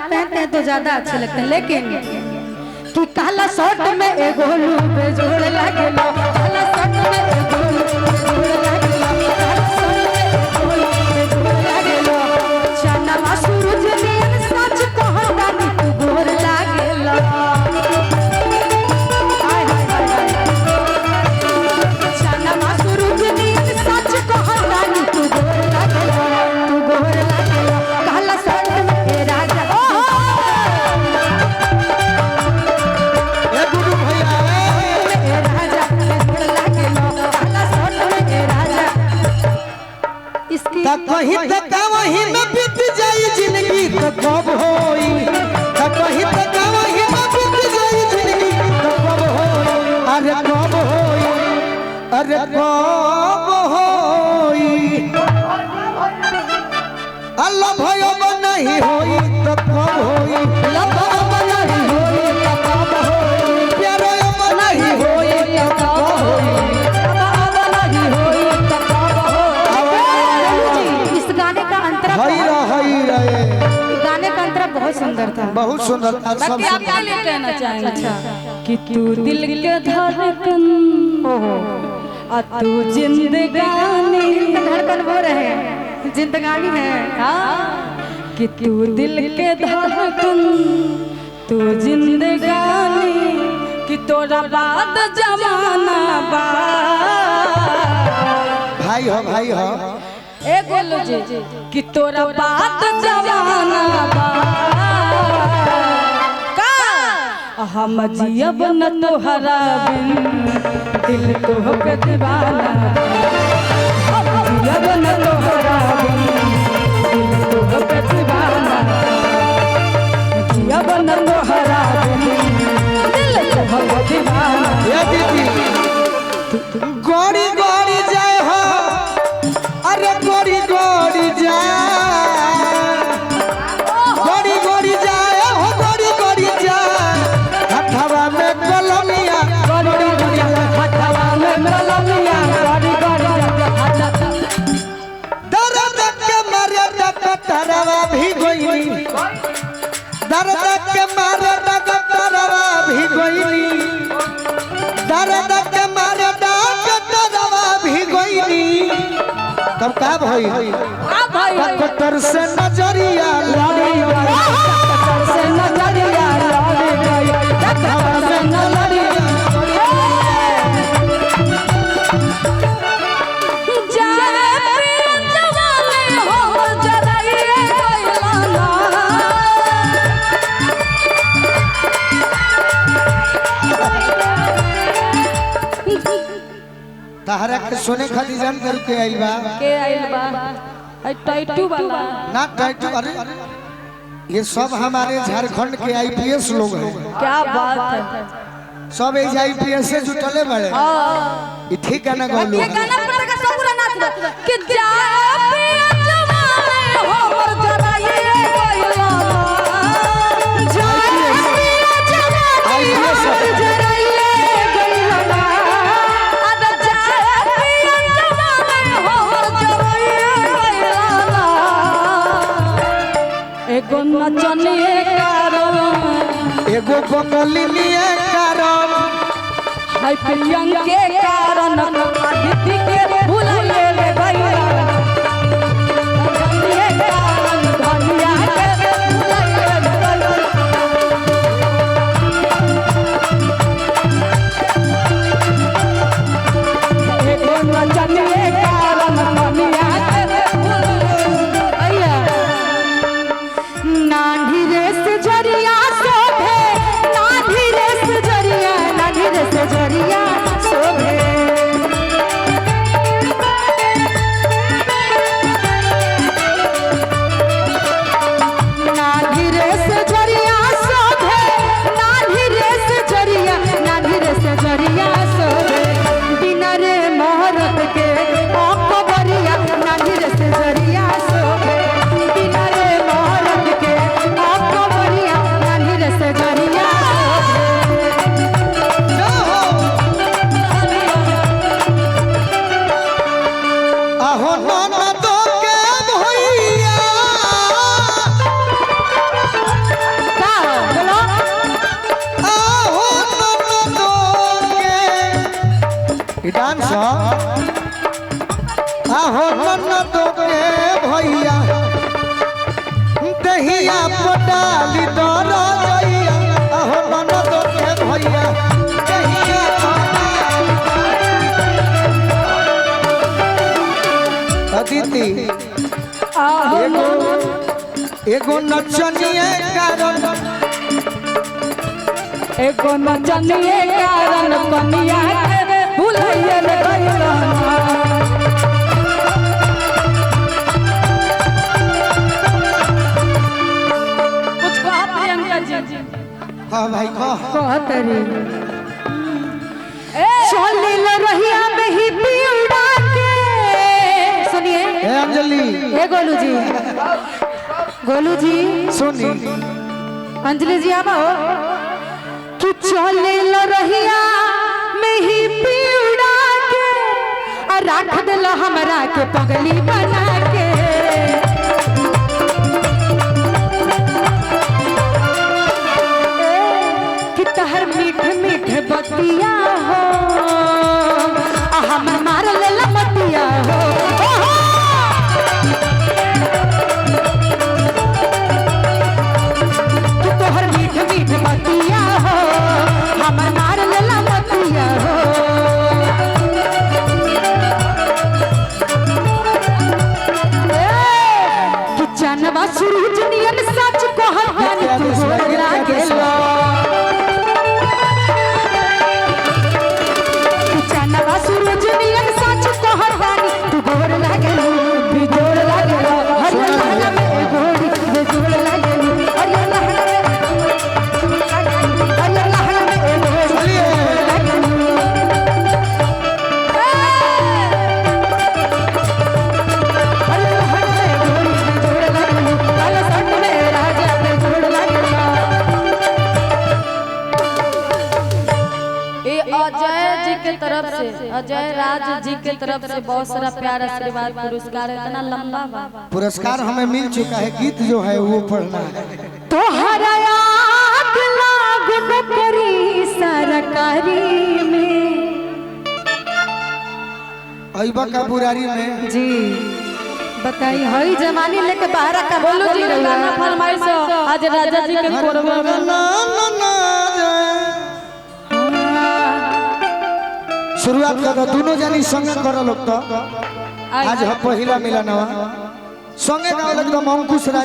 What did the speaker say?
पहनते हैं तो ज्यादा अच्छे लगते हैं, लेकिन कि काला शर्ट में एगो बेजोड़ लागेलो, काला शर्ट में एगो बेजोड़ लागेलो, काला शर्ट में एगो बेजोड़ लागेलो, चना सूरज नियन सच कहता नी तू गोर लागेलो। हाय हाय हाय चना सूरज नियन सच कहता नी तू गोर लागेलो, तू गोर लागेलो, काला शर्ट में ए राजा कहीं तक वहीं में बीत जाई जिंदगी तो कब होई, कहीं तक वहीं में बीत जाई जिंदगी तो कब होई, अरे कब होई, अरे कब होई, अल्लाह भयो नहीं होई तो कब होई, लब नहीं होई तो कब होई, प्यारो नहीं होई तो कब होई, अब नहीं होई तो कब होई। इस गाने का अंतरा गाने का अंतरा बहुत सुंदर था, बहुत सुंदर था। सब बाकी आप क्या कहना चाहेंगे? अच्छा कि तू दिल के धड़कन आ तू जिंदगानी, धड़कन वो रहे जिंदगानी है, हाँ कि तू दिल के धड़कन तू जिंदगानी, कि तोरा बाद जमाना बा। भाई हो ए बोलो जी कि तोरा बात जमाना बा का हम जियब न तोहरा बिन, दिल तोहके दीवाना बा। हम जियब न तोहरा बिन, दिल तोहके दीवाना बा। जियब न तोहरा बिन, दिल तोहके दीवाना बा। ये दीदी गोरी गोरी जाए हो, अरे गोरी गोरी जाए, गोरी गोरी जाए हो, गोरी गोरी जाए, हथवा में कलमिया, गोरी गोरी हथवा में कलमिया, गोरी गोरी दर्द के मारे डकटरवा भी गोइनी, दर्द के मारे डकटरवा भी गोइनी, दर्द के मारे डकटरवा भी गोइनी, तब का भई डॉक्टर से नजरिया लड़ी डॉक्टर से नजरिया लड़ी गई, डॉक्टर से नजरिया तहरा के सोने खाली जान कर के आइल बा, के आइल बा टाइटू वाला ना टाइटू, अरे ये सब हमारे झारखंड के आईपीएस लोग हैं, क्या बात है, सब एज आईपीएस से जुटले बड़े। ये ठीक है ना गौलू, ये गाना पर का सब पूरा नाच कि जा पिया जवाने हो मर जरा ये कोइला, जा पिया जवाने हो मर जरा ये कोइला, अद जा पिया जवाने हो मर जरा ये कोइला। एगो नचनिए कारण, एगो बंगलिए कारण, हाय प्रियंका के कारण अदिति के भुलाइए ले गइला, नचनिए कारण धनिया के भुलाइए ले गइला। एगो नचनिए कारण धनिया के भुलाइए गइला। नानी रे से जरिया शोभे, नानी रे से जरिया, नानी रे से जरिया शोभे। नानी रे से जरिया शोभे, नानी रे से जरिया, नानी रे से जरिया शोभे। बिना रे मोहरत के अकबरिया, नानी रे से जरिया शोभे। बिना रे मोहरत के अकबरिया, नानी रे से जरिया आहो नाना दो के भैया, आहो ननद के भैया दहिया पटाली दर जइया आहो ननद के भैया दहिया अदिति एगो नचनिए कारण एगो नचनिए कारण कनिया के भुलाइए गइल कुछ कहा प्रियंका जी। हाँ भाई कहत रे चलिल रहिया में ही पीड़ा के सुनिए ए अंजलि ए गोलू जी सुनी अंजलि जी आओ कि चलिल रहिया में ही पीड़ा के और रख दिल हमरा के पगली बना के कि तहर मीठ मीठ बतिया हो हम मार ले लमतिया हो कि तोहर मीठ मीठ बतिया हो हम मार ले लमतिया हो कि चनवा सूरज नियन सच कहत तू गोरा गेलो चनवा सूरज नियन सच कहत तू गोर लागेलो बिजोड़ लागेलो हरियर लहंगा में गोरी बिजोड़ लागेलो हरियर लहंगा में गोरी लागेलो अजय जी के तरफ से अजय राज जी के तरफ से बहुत सारा प्यार आशीर्वाद पुरस्कार इतना लंबा बा पुरस्कार हमें मिल चुका है गीत जो है वो पढ़ना है तोहरा आग लागो करी सरकारी में अइबा का बुरारी में जी बताई हई जवानी लेके बाहर का बोलो जी गाना फरमाइश आज राजा जी के कोरबा शुरुआत कर दोनों जानी संगे कर लोग तो आज पहला मिलनवा संगे गावे एकदम अंकुश राज